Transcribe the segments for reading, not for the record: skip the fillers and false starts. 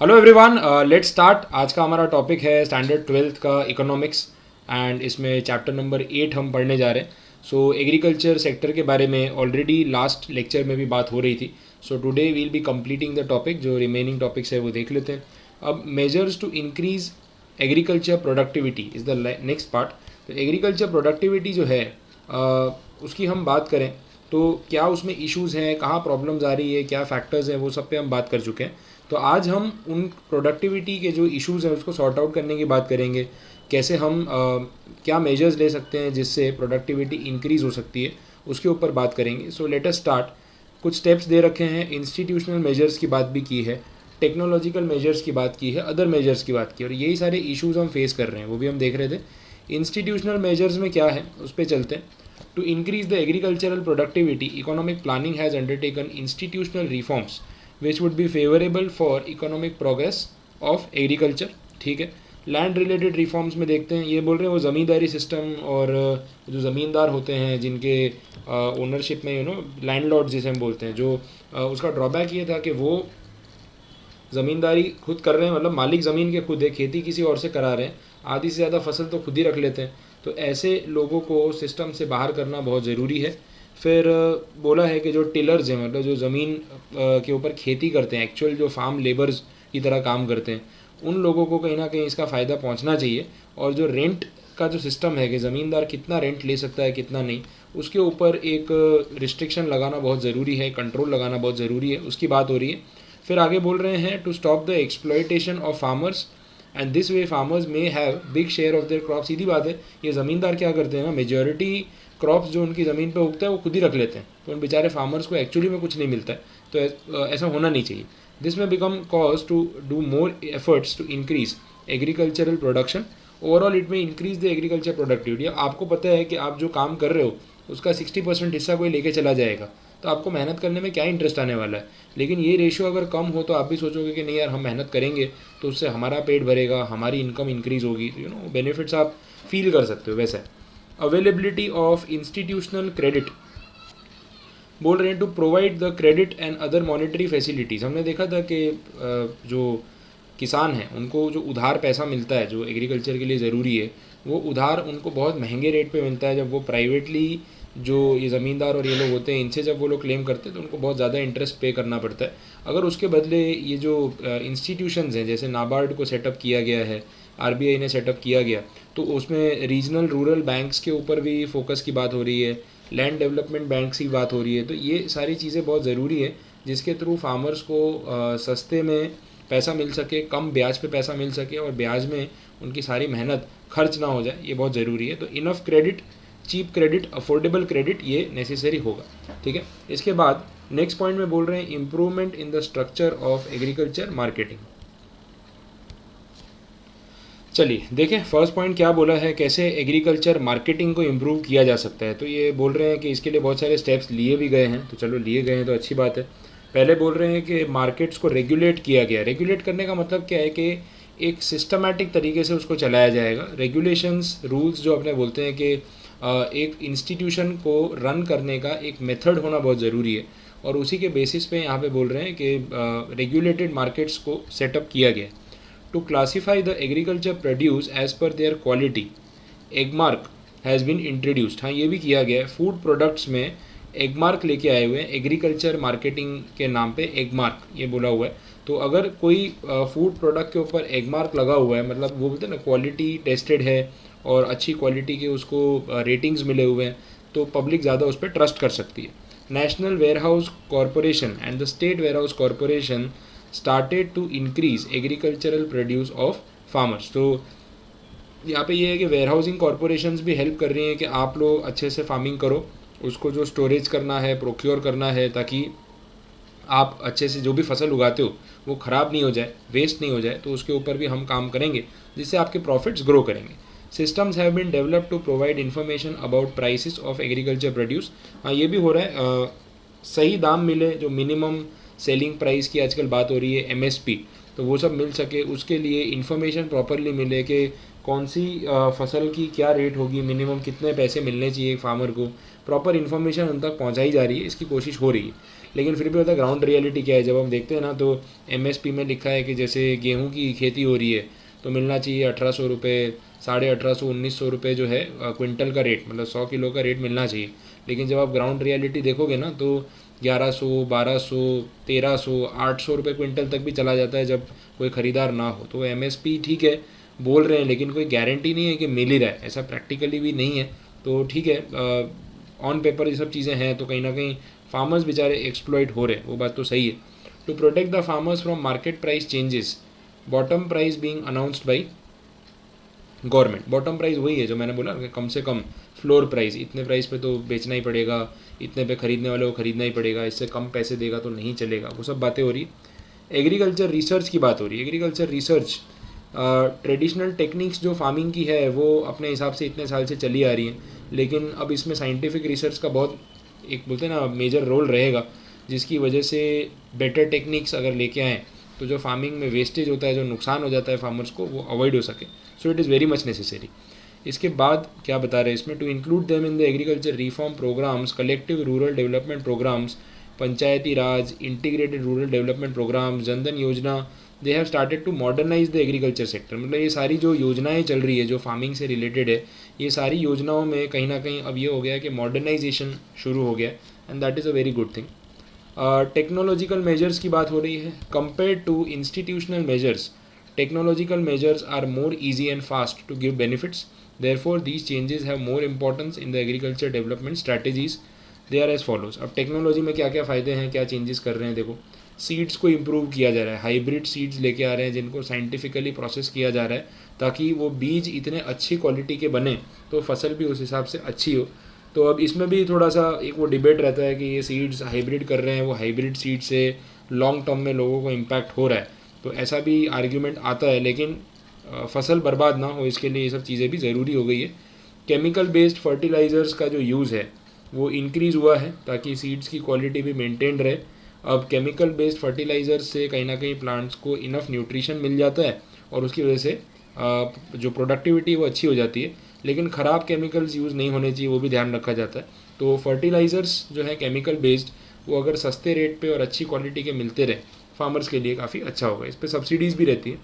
Hello everyone, let's start. आज का हमारा टॉपिक है स्टैंडर्ड 12th का इकोनॉमिक्स एंड इसमें चैप्टर नंबर 8 हम पढ़ने जा रहे हैं। सो एग्रीकल्चर सेक्टर के बारे में ऑलरेडी लास्ट लेक्चर में भी बात हो रही थी। So today will be completing the topic. जो रिमेनिंग टॉपिक्स है वो देख लेते हैं। अब measures to increase agriculture productivity is the next part. तो एग्रीकल्चर प्रोडक्टिविटी जो है उसकी हम बात करें तो क्या उसमें इश्यूज़ हैं, कहाँ प्रॉब्लम्स आ रही है, क्या फैक्टर्स हैं, वो सब पे हम बात कर चुके हैं। तो आज हम उन प्रोडक्टिविटी के जो इश्यूज़ हैं उसको सॉर्ट आउट करने की बात करेंगे। कैसे हम क्या मेजर्स ले सकते हैं जिससे प्रोडक्टिविटी इंक्रीज़ हो सकती है, उसके ऊपर बात करेंगे। So let us start. कुछ स्टेप्स दे रखे हैं, इंस्टीट्यूशनल मेजर्स की बात भी की है, टेक्नोलॉजिकल मेजर्स की बात की है, अदर मेजर्स की बात की, और यही सारे इश्यूज़ हम फेस कर रहे हैं वो भी हम देख रहे थे। इंस्टीट्यूशनल मेजर्स में क्या है उस पर चलते हैं। To increase the agricultural productivity, economic planning has undertaken institutional reforms which would be favourable for economic progress of agriculture. ठीक है, लैंड रिलेटेड रिफॉर्म्स में देखते हैं। ये बोल रहे हैं वो ज़मींदारी सिस्टम और जो ज़मींदार होते हैं जिनके ओनरशिप में लैंडलॉर्ड जिसे हम बोलते हैं, जो उसका ड्रॉबैक ये था कि वो ज़मींदारी खुद कर रहे हैं, मतलब मालिक ज़मीन के खुद है, खेती किसी और से करा रहे हैं, आधी से ज़्यादा फसल तो खुद ही रख लेते हैं। तो ऐसे लोगों को सिस्टम से बाहर करना बहुत ज़रूरी है। फिर बोला है कि जो टिलर्स हैं, मतलब जो ज़मीन के ऊपर खेती करते हैं, एक्चुअल जो फार्म लेबर्स की तरह काम करते हैं, उन लोगों को कहीं ना कहीं इसका फ़ायदा पहुंचना चाहिए। और जो रेंट का जो सिस्टम है कि ज़मींदार कितना रेंट ले सकता है कितना नहीं, उसके ऊपर एक रिस्ट्रिक्शन लगाना बहुत ज़रूरी है, कंट्रोल लगाना बहुत ज़रूरी है, उसकी बात हो रही है। फिर आगे बोल रहे हैं to stop the exploitation of farmers and this way farmers may have big share of their crop. सीधी बात है, ये ज़मींदार क्या करते हैं ना, मेजॉरिटी क्रॉप्स जो उनकी ज़मीन पे उगता है वो खुद ही रख लेते हैं, तो उन बेचारे फार्मर्स को एक्चुअली में कुछ नहीं मिलता है। तो ऐसा होना नहीं चाहिए। This may become cause to do more efforts to increase agricultural production. Overall it may increase the agriculture productivity. आपको पता है कि आप जो काम कर रहे हो उसका 60% हिस्सा कोई लेके चला जाएगा, तो आपको मेहनत करने में क्या इंटरेस्ट आने वाला है। लेकिन ये रेशियो अगर कम हो तो आप भी सोचोगे कि नहीं यार, हम मेहनत करेंगे तो उससे हमारा पेट भरेगा, हमारी इनकम इंक्रीज होगी, तो बेनिफिट्स आप फील कर सकते हो। वैसा अवेलेबिलिटी ऑफ इंस्टीट्यूशनल क्रेडिट, बोल रहे हैं to provide the credit and other monetary facilities. हमने देखा था कि जो किसान हैं उनको जो उधार पैसा मिलता है जो एग्रीकल्चर के लिए ज़रूरी है, वो उधार उनको बहुत महंगे रेट पे मिलता है। जब वो प्राइवेटली जो ये ज़मींदार और ये लोग होते हैं इनसे जब वो लोग क्लेम करते हैं तो उनको बहुत ज़्यादा इंटरेस्ट पे करना पड़ता है। अगर उसके बदले ये जो इंस्टीट्यूशंस हैं, जैसे नाबार्ड को सेटअप किया गया है, आरबीआई ने सेटअप किया गया, तो उसमें रीजनल रूरल बैंक्स के ऊपर भी फोकस की बात हो रही है, लैंड डेवलपमेंट बैंक्स की बात हो रही है। तो ये सारी चीज़ें बहुत ज़रूरी है जिसके थ्रू फार्मर्स को सस्ते में पैसा मिल सके, कम ब्याज पे पैसा मिल सके और ब्याज में उनकी सारी मेहनत खर्च ना हो जाए, ये बहुत ज़रूरी है। तो enough credit, cheap credit, affordable credit ये नेसेसरी होगा। ठीक है, इसके बाद नेक्स्ट पॉइंट में बोल रहे हैं improvement in the structure of agriculture marketing. चलिए देखें फर्स्ट पॉइंट क्या बोला है, कैसे एग्रीकल्चर मार्केटिंग को इम्प्रूव किया जा सकता है। तो ये बोल रहे हैं कि इसके लिए बहुत सारे स्टेप्स लिए भी गए हैं। तो चलो लिए गए हैं तो अच्छी बात है। पहले बोल रहे हैं कि मार्केट्स को रेगुलेट किया गया। रेगुलेट करने का मतलब क्या है कि एक सिस्टमैटिक तरीके से उसको चलाया जाएगा। रेगुलेशंस, रूल्स जो अपने बोलते हैं कि एक इंस्टीट्यूशन को रन करने का एक मेथड होना बहुत ज़रूरी है, और उसी के बेसिस पे यहाँ पे बोल रहे हैं कि रेगुलेटेड मार्केट्स को सेटअप किया गया। To classify the agriculture produce as per their quality, Agmark has been introduced. हाँ, ये भी किया गया है। फूड प्रोडक्ट्स में एग मार्क लेके आए हुए हैं, एग्रीकल्चर मार्केटिंग के नाम पे एग मार्क ये बोला हुआ है। तो अगर कोई फूड प्रोडक्ट के ऊपर एग मार्क लगा हुआ है, मतलब वो बोलते हैं ना क्वालिटी टेस्टेड है और अच्छी क्वालिटी के उसको रेटिंग्स मिले हुए हैं, तो पब्लिक ज़्यादा उस पर ट्रस्ट कर सकती है। National warehouse corporation and the state warehouse corporation started to increase agricultural produce of farmers. तो यहाँ पे ये है कि वेयर हाउसिंग कॉरपोरेशंस भी हेल्प कर रही हैं कि आप लोग अच्छे से फार्मिंग करो, उसको जो स्टोरेज करना है, प्रोक्योर करना है, ताकि आप अच्छे से जो भी फसल उगाते हो वो ख़राब नहीं हो जाए, वेस्ट नहीं हो जाए। तो उसके ऊपर भी हम काम करेंगे जिससे आपके प्रॉफिट्स ग्रो करेंगे। Systems have been develop to provide information about prices of agriculture produce. हाँ, ये भी हो रहा है, सही दाम मिले, जो मिनिमम सेलिंग प्राइस की आजकल बात हो रही है, एमएसपी, तो वो सब मिल सके। उसके लिए इन्फॉर्मेशन प्रॉपरली मिले कि कौन सी फसल की क्या रेट होगी, मिनिमम कितने पैसे मिलने चाहिए फार्मर को, प्रॉपर इन्फॉर्मेशन उन तक पहुँचाई जा रही है, इसकी कोशिश हो रही है। लेकिन फिर भी होता है ग्राउंड रियलिटी क्या है, जब हम देखते हैं ना तो MSP में लिखा है कि जैसे गेहूँ की खेती हो रही है तो मिलना चाहिए 1800 रुपये, 1850, 1900 रुपये जो है क्विंटल का रेट, मतलब 100 किलो का रेट मिलना चाहिए। लेकिन जब आप ग्राउंड रियलिटी देखोगे ना तो 1100, 1200, 1300, 800 रुपये क्विंटल तक भी चला जाता है जब कोई ख़रीदार ना हो। तो MSP ठीक है बोल रहे हैं, लेकिन कोई गारंटी नहीं है कि मिल ही रहा है, ऐसा प्रैक्टिकली भी नहीं है। तो ठीक है, ऑन पेपर ये सब चीज़ें हैं तो कहीं ना कहीं फार्मर्स बेचारे एक्सप्लॉइट हो रहे हैं, वो बात तो सही है। To protect the farmers from market price changes, bottom price being announced by government. Bottom price वही है जो मैंने बोला कि कम से कम फ्लोर प्राइस, इतने प्राइस पे तो बेचना ही पड़ेगा, इतने पे खरीदने वाले को खरीदना ही पड़ेगा, इससे कम पैसे देगा तो नहीं चलेगा, वो सब बातें हो रही है। एग्रीकल्चर रिसर्च की बात हो रही है। एग्रीकल्चर रिसर्च, ट्रेडिशनल टेक्निक्स जो फार्मिंग की है वो अपने हिसाब से इतने साल से चली आ रही हैं, लेकिन अब इसमें साइंटिफिक रिसर्च का बहुत एक बोलते हैं ना मेजर रोल रहेगा, जिसकी वजह से बेटर टेक्निक्स अगर लेके आएँ तो जो फार्मिंग में वेस्टेज होता है, जो नुकसान हो जाता है फार्मर्स को, वो अवॉइड हो सके। So it is very much necessary. इसके बाद क्या बता रहे हैं इसमें, to include them in the agriculture reform programmes, collective rural development programmes, panchayati raj, integrated rural development programme, Jan Dhan Yojana, they have started to modernise the agriculture sector. मतलब ये सारी जो योजनाएं चल रही है जो फार्मिंग से रिलेटेड है, ये सारी योजनाओं में कहीं ना कहीं अब ये हो गया कि मॉडर्नाइजेशन शुरू हो गया, and that is a very good thing. Technological measures की बात हो रही है। Compare to institutional measures, technological measures are more easy and fast to give benefits, therefore these changes have more importance in the agriculture development strategies. They are as follows. अब technology में क्या क्या फ़ायदे हैं, क्या चेंजेस कर रहे हैं, देखो सीड्स को इम्प्रूव किया जा रहा है, हाइब्रिड सीड्स लेके आ रहे हैं जिनको साइंटिफिकली प्रोसेस किया जा रहा है ताकि वो बीज इतने अच्छी क्वालिटी के बने तो फसल भी उस हिसाब से अच्छी हो। तो अब इसमें भी थोड़ा सा एक वो डिबेट रहता है कि ये सीड्स हाइब्रिड कर रहे हैं, वो हाइब्रिड सीड से लॉन्ग टर्म में लोगों को इम्पैक्ट हो रहा है, तो ऐसा भी आर्ग्यूमेंट आता है। लेकिन फसल बर्बाद ना हो इसके लिए ये सब चीज़ें भी ज़रूरी हो गई है। केमिकल बेस्ड फर्टिलाइज़र्स का जो यूज़ है वो इंक्रीज़ हुआ है ताकि सीड्स की क्वालिटी भी मेंटेन रहे। अब केमिकल बेस्ड फर्टिलाइज़र से कहीं ना कहीं प्लांट्स को इनफ न्यूट्रिशन मिल जाता है और उसकी वजह से जो प्रोडक्टिविटी वो अच्छी हो जाती है। लेकिन ख़राब केमिकल्स यूज़ नहीं होने चाहिए, वो भी ध्यान रखा जाता है। तो फर्टिलाइज़र्स जो है केमिकल बेस्ड, वो अगर सस्ते रेट पे और अच्छी क्वालिटी के मिलते रहे फार्मर्स के लिए काफ़ी अच्छा होगा। इस पर सब्सिडीज़ भी रहती है।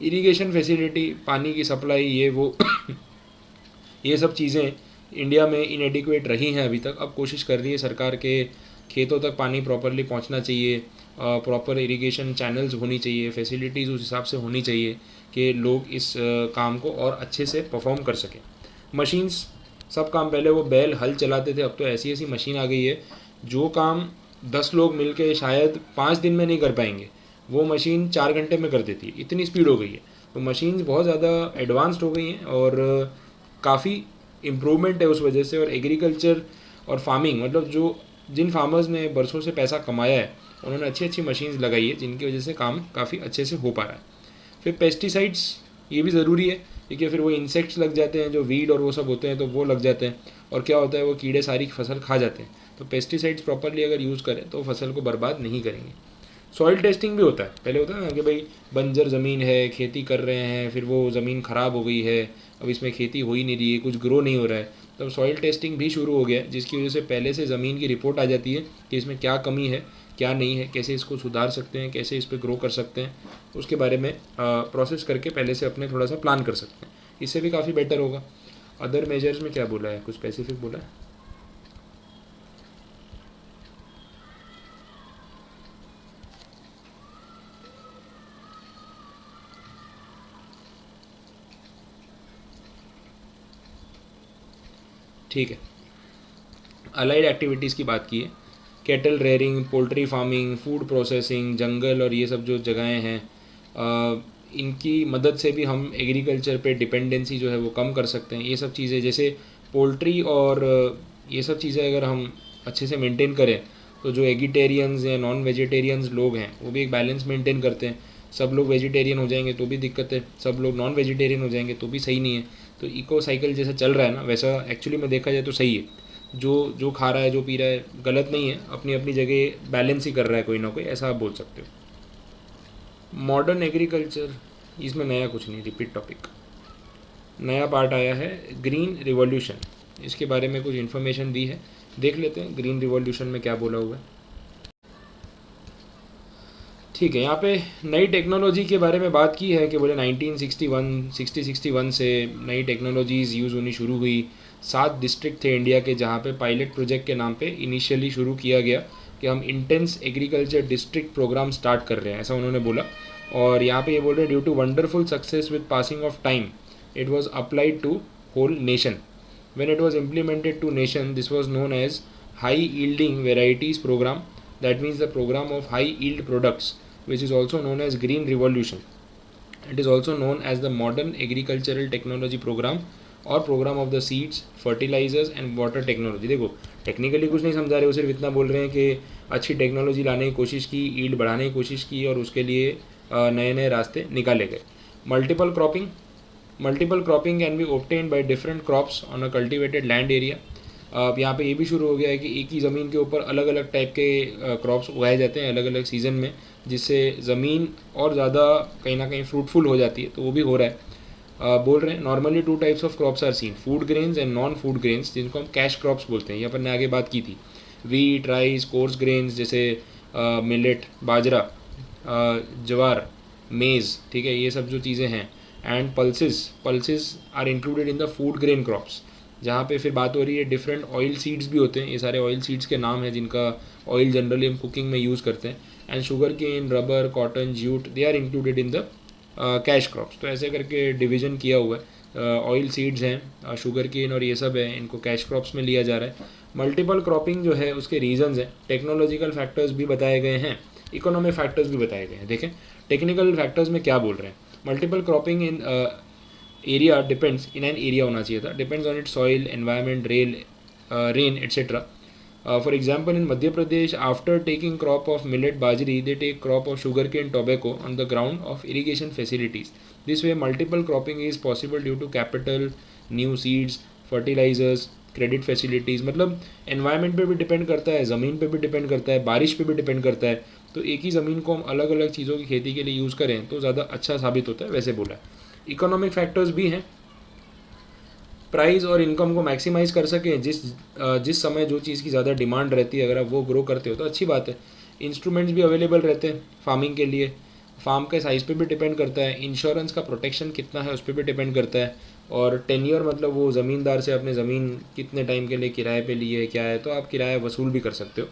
इरिगेशन फैसिलिटी, पानी की सप्लाई, ये वो ये सब चीज़ें इंडिया में इनएडिक्वेट रही हैं अभी तक। अब कोशिश कर रही है सरकार के खेतों तक पानी प्रॉपरली पहुंचना चाहिए, प्रॉपर इरिगेशन चैनल्स होनी चाहिए, फैसिलिटीज़ उस हिसाब से होनी चाहिए कि लोग इस काम को और अच्छे से परफॉर्म कर सकें। मशीन्स, सब काम पहले वो बैल हल चलाते थे, अब तो ऐसी ऐसी मशीन आ गई है जो काम 10 लोग मिलके शायद 5 दिन में नहीं कर पाएंगे, वो मशीन 4 घंटे में कर देती है, इतनी स्पीड हो गई है। तो मशीन्स बहुत ज़्यादा एडवांस्ड हो गई हैं और काफ़ी इम्प्रूवमेंट है उस वजह से। और एग्रीकल्चर और फार्मिंग, मतलब जो जिन फार्मर्स ने बरसों से पैसा कमाया है उन्होंने अच्छी अच्छी मशीन्स लगाई है जिनकी वजह से काम काफ़ी अच्छे से हो पा रहा है। फिर पेस्टिसाइड्स, ये भी ज़रूरी है क्योंकि फिर वो इंसेक्ट्स लग जाते हैं, जो वीड और वो सब होते हैं तो वो लग जाते हैं, और क्या होता है वो कीड़े सारी फसल खा जाते हैं। तो पेस्टिसाइड्स प्रॉपरली अगर यूज़ करें तो फसल को बर्बाद नहीं करेंगे। सॉइल टेस्टिंग भी होता है, पहले होता है ना कि भाई बंजर ज़मीन है, खेती कर रहे हैं, फिर वो ज़मीन ख़राब हो गई है, अब इसमें खेती हो ही नहीं रही है, कुछ ग्रो नहीं हो रहा है, तब सॉइल टेस्टिंग भी शुरू हो गया है, जिसकी वजह से पहले से ज़मीन की रिपोर्ट आ जाती है कि इसमें क्या कमी है, क्या नहीं है, कैसे इसको सुधार सकते हैं, कैसे इस पर ग्रो कर सकते हैं, उसके बारे में प्रोसेस करके पहले से अपने थोड़ा सा प्लान कर सकते हैं। इससे भी काफ़ी बेटर होगा। अदर मेजर्स में क्या बोला है, कुछ स्पेसिफिक बोला है? ठीक है, अलाइड एक्टिविटीज़ की बात की है। Cattle rearing, poultry farming, food processing, जंगल और ये सब जो जगहें हैं, इनकी मदद से भी हम एग्रीकल्चर पे डिपेंडेंसी जो है वो कम कर सकते हैं। ये सब चीज़ें जैसे पोल्ट्री और ये सब चीज़ें अगर हम अच्छे से मेंटेन करें तो जो एगिटेरियंस या नॉन वेजिटेरियंस लोग हैं वो भी एक बैलेंस मेंटेन करते हैं। सब लोग वेजिटेरियन हो जाएंगे तो भी दिक्कत है, सब लोग नॉन वेजिटेरियन हो जाएंगे तो भी सही नहीं है। तो इको साइकिल जैसा चल रहा है ना, वैसा एक्चुअली में देखा जाए तो सही है। जो जो खा रहा है, जो पी रहा है, गलत नहीं है, अपनी अपनी जगह बैलेंस ही कर रहा है कोई ना कोई, ऐसा आप बोल सकते हो। मॉडर्न एग्रीकल्चर, इसमें नया कुछ नहीं, रिपीट टॉपिक। नया पार्ट आया है ग्रीन रिवॉल्यूशन। इसके बारे में कुछ इन्फॉर्मेशन दी है, देख लेते हैं ग्रीन रिवॉल्यूशन में क्या बोला हुआ है। ठीक है, यहाँ पे नई टेक्नोलॉजी के बारे में बात की है कि बोले 1961 से नई टेक्नोलॉजीज़ यूज़ होनी शुरू हुई। 7 डिस्ट्रिक्ट थे इंडिया के जहाँ पे पायलट प्रोजेक्ट के नाम पे इनिशियली शुरू किया गया कि हम intense agriculture district programme start कर रहे हैं, ऐसा उन्होंने बोला। और यहाँ पे ये बोल रहे हैं due to wonderful success with passing of time it was applied to whole nation. When it was implemented to nation, this was known as High Yielding Varieties Program. That means the program of high yield products, which is also known as Green Revolution. It is also known as the Modern Agricultural Technology Program और Program of the Seeds, Fertilizers and Water Technology। देखो technically कुछ नहीं समझा रहे हो, सिर्फ इतना बोल रहे हैं कि अच्छी टेक्नोलॉजी लाने की कोशिश की, यील्ड बढ़ाने की कोशिश की और उसके लिए नए नए रास्ते निकाले गए। Multiple cropping can be obtained by different crops on a cultivated land area. अब यहाँ पे ये भी शुरू हो गया है कि एक ही ज़मीन के ऊपर अलग अलग टाइप के क्रॉप्स उगाए जाते हैं अलग अलग सीज़न में, जिससे ज़मीन और ज़्यादा कहीं ना कहीं फ्रूटफुल हो जाती है, तो वो भी हो रहा है। बोल रहे हैं normally 2 types of crops are seen, food grains and non food grains, जिनको हम कैश क्रॉप्स बोलते हैं। ये अपन ने आगे बात की थी। वीट, राइस, कोर्स ग्रेन्स जैसे मिलेट, बाजरा, ज्वार, मेज़, ठीक है, ये सब जो चीज़ें हैं। And pulses are included in the food grain crops, जहाँ पे फिर बात हो रही है डिफरेंट ऑयल सीड्स भी होते हैं। ये सारे ऑयल सीड्स के नाम हैं जिनका ऑयल जनरली हम कुकिंग में यूज़ करते हैं। And sugar cane, rubber, cotton, jute, they are included in the cash crops. तो ऐसे करके डिवीजन किया हुआ है। ऑयल सीड्स हैं, शुगर केन और ये सब है, इनको कैश क्रॉप्स में लिया जा रहा है। मल्टीपल क्रॉपिंग जो है उसके रीजंस हैं, टेक्नोलॉजिकल फैक्टर्स भी बताए गए हैं, इकोनॉमिक फैक्टर्स भी बताए गए हैं। देखें टेक्निकल फैक्टर्स में क्या बोल रहे हैं। Multiple cropping in area depends, in an area होना चाहिए था, depends on it soil, environment, rain etcetera. For example in Madhya Pradesh after taking crop of millet, bajri, they take crop of sugar cane, tobacco on the ground of irrigation facilities. This way multiple cropping is possible due to capital, new seeds, fertilisers, credit facilities. मतलब environment पे भी depend करता है, ज़मीन पे भी depend करता है, बारिश पे भी डिपेंड करता है। तो एक ही ज़मीन को हम अलग अलग चीज़ों की खेती के लिए यूज़ करें तो ज़्यादा अच्छा साबित होता है, वैसे बोला है। इकोनॉमिक फैक्टर्स भी हैं, प्राइस और इनकम को मैक्सिमाइज़ कर सकें। जिस समय जो चीज़ की ज़्यादा डिमांड रहती है, अगर आप वो ग्रो करते हो तो अच्छी बात है। इंस्ट्रूमेंट्स भी अवेलेबल रहते हैं फार्मिंग के लिए, फार्म के साइज़ पे भी डिपेंड करता है। इंश्योरेंस का प्रोटेक्शन कितना है उस पर भी डिपेंड करता है। और टेन्योर मतलब वो ज़मींदार से अपने ज़मीन कितने टाइम के लिए किराए पे लिए है क्या है, तो आप किराया वसूल भी कर सकते हो।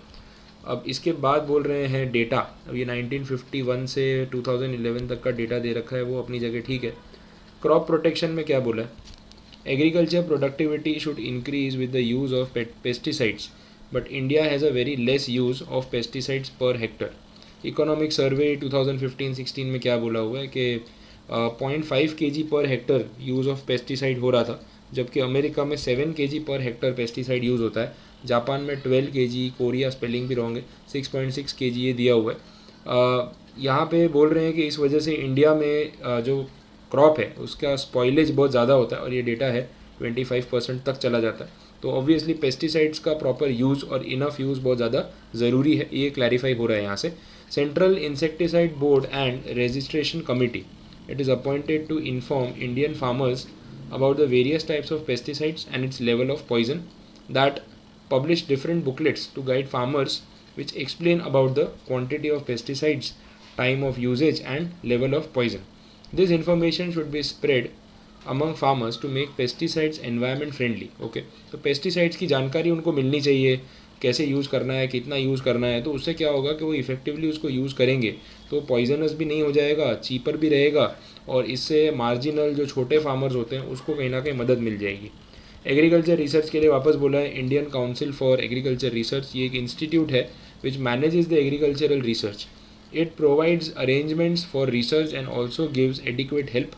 अब इसके बाद बोल रहे हैं डेटा। अब ये 1951 से 2011 तक का डेटा दे रखा है, वो अपनी जगह ठीक है। क्रॉप प्रोटेक्शन में क्या बोला है, agriculture productivity should increase with the use of pesticides, but India has a very lace use of pesticides per hectare. Economic survey 2015-16 में क्या बोला हुआ है कि 0.5 kg per hectare use of pesticide हो रहा था, जबकि अमेरिका में 7 kg per hectare pesticide use होता है। जापान में 12 kg, कोरिया, स्पेलिंग भी रॉन्ग है, 6.6 kg ये दिया हुआ है। यहाँ पे बोल रहे हैं कि इस वजह से इंडिया में जो क्रॉप है उसका स्पॉइलेज बहुत ज़्यादा होता है, और ये डेटा है 25% तक चला जाता है। तो ऑब्वियसली पेस्टिसाइड्स का प्रॉपर यूज़ और इनफ यूज़ बहुत ज़्यादा ज़रूरी है, ये क्लैरिफाई हो रहा है यहाँ से। Central insecticide board and registration committee, it is appointed to inform Indian farmers about the various types of pesticides and its level of poison, that publish different booklets to guide farmers which explain about the quantity of pesticides, time of usage and level of poison. This information should be spread among farmers to make pesticides environment friendly. Okay, तो pesticides की जानकारी उनको मिलनी चाहिए, कैसे use करना है, कितना यूज़ करना है। तो उससे क्या होगा कि वो इफ़ेक्टिवली उसको यूज़ करेंगे तो पॉइजनस भी नहीं हो जाएगा, चीपर भी रहेगा, और इससे मार्जिनल जो छोटे फार्मर्स होते हैं उसको कहीं ना कहीं मदद मिल जाएगी। एग्रीकल्चर रिसर्च के लिए वापस बोला है Indian council for agriculture research, ये एक इंस्टीट्यूट है which manages the agricultural research. It provides arrangements for research and also gives adequate help.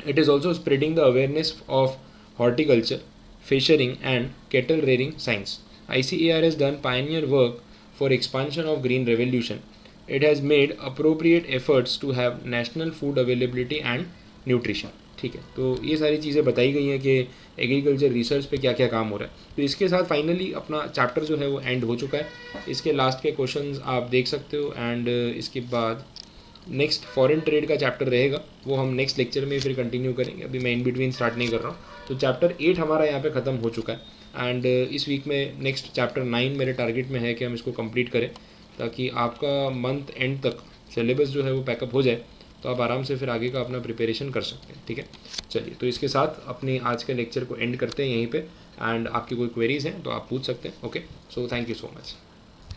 It is also spreading the awareness of horticulture, fishering and cattle rearing science. ICAR has done pioneer work for expansion of green revolution. It has made appropriate efforts to have national food availability and nutrition. ठीक है, तो ये सारी चीज़ें बताई गई हैं कि एग्रीकल्चर रिसर्च पे क्या क्या काम हो रहा है। तो इसके साथ फाइनली अपना चैप्टर जो है वो एंड हो चुका है। इसके लास्ट के क्वेश्चंस आप देख सकते हो, एंड इसके बाद नेक्स्ट फॉरेन ट्रेड का चैप्टर रहेगा, वो हम नेक्स्ट लेक्चर में फिर कंटिन्यू करेंगे, अभी मैं इन बिटवीन स्टार्ट नहीं कर रहा हूँ। तो चैप्टर 8 हमारा यहाँ पे ख़त्म हो चुका है एंड इस वीक में नेक्स्ट चैप्टर 9 मेरे टारगेट में है कि हम इसको कंप्लीट करें, ताकि आपका मंथ एंड तक सिलेबस जो है वो पैकअप हो जाए, तो आप आराम से फिर आगे का अपना प्रिपरेशन कर सकते हैं। ठीक है, चलिए, तो इसके साथ अपनी आज के लेक्चर को एंड करते हैं यहीं पे, एंड आपकी कोई क्वेरीज़ हैं तो आप पूछ सकते हैं। Okay, so thank you so much.